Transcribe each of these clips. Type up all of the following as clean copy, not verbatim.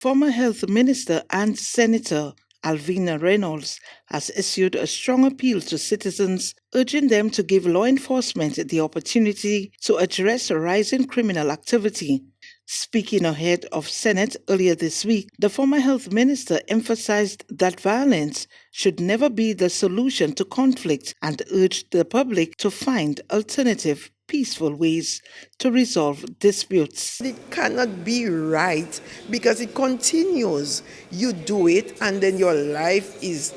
Former Health Minister and Senator Alvina Reynolds has issued a strong appeal to citizens, urging them to give law enforcement the opportunity to address rising criminal activity. Speaking ahead of Senate earlier this week, the former health minister emphasized that violence should never be the solution to conflict and urged the public to find alternative, peaceful ways to resolve disputes. It cannot be right because it continues. You do it and then your life is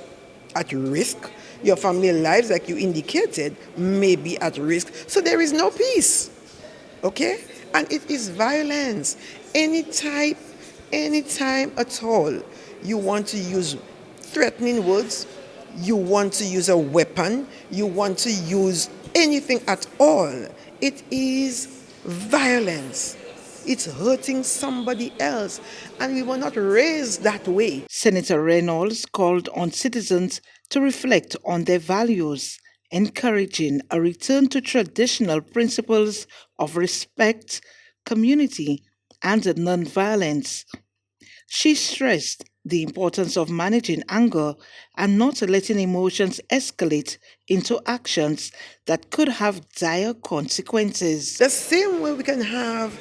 at risk. Your family lives, like you indicated, may be at risk. So there is no peace. Okay? And it is violence. Anytime at all, you want to use threatening words, you want to use a weapon, you want to use anything at all, it is violence. It's hurting somebody else, and we were not raised that way. Senator Reynolds called on citizens to reflect on their values, encouraging a return to traditional principles of respect, community, and nonviolence. She stressed the importance of managing anger and not letting emotions escalate into actions that could have dire consequences. The same way we can have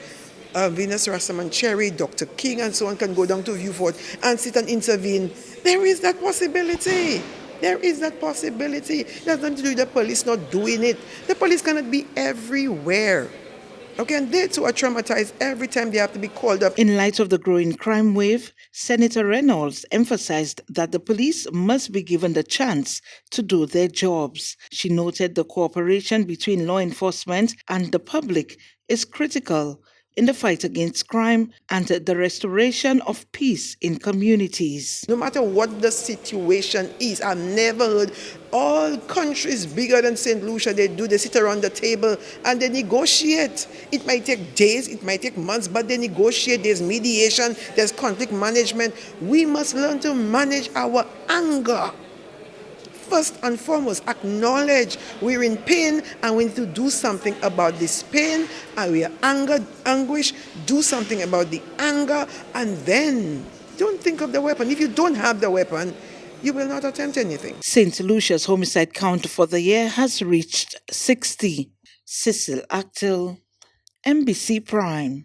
Venus Rassaman Cherry, Dr. King, and so on can go down to Viewfort and sit and intervene. There is that possibility. There is that possibility. It has nothing to do with the police not doing it. The police cannot be everywhere. Okay, and they too are traumatized every time they have to be called up. In light of the growing crime wave, Senator Reynolds emphasized that the police must be given the chance to do their jobs. She noted the cooperation between law enforcement and the public is critical in the fight against crime and the restoration of peace in communities. No matter what the situation is, I've never heard all countries bigger than St. Lucia, they sit around the table and they negotiate. It might take days, it might take months, but they negotiate. There's mediation, there's conflict management. We must learn to manage our anger. First and foremost, acknowledge we're in pain and we need to do something about this pain, and we are anguish, do something about the anger, and then don't think of the weapon. If you don't have the weapon, you will not attempt anything. St. Lucia's homicide count for the year has reached 60. Cecil Actil, MBC Prime.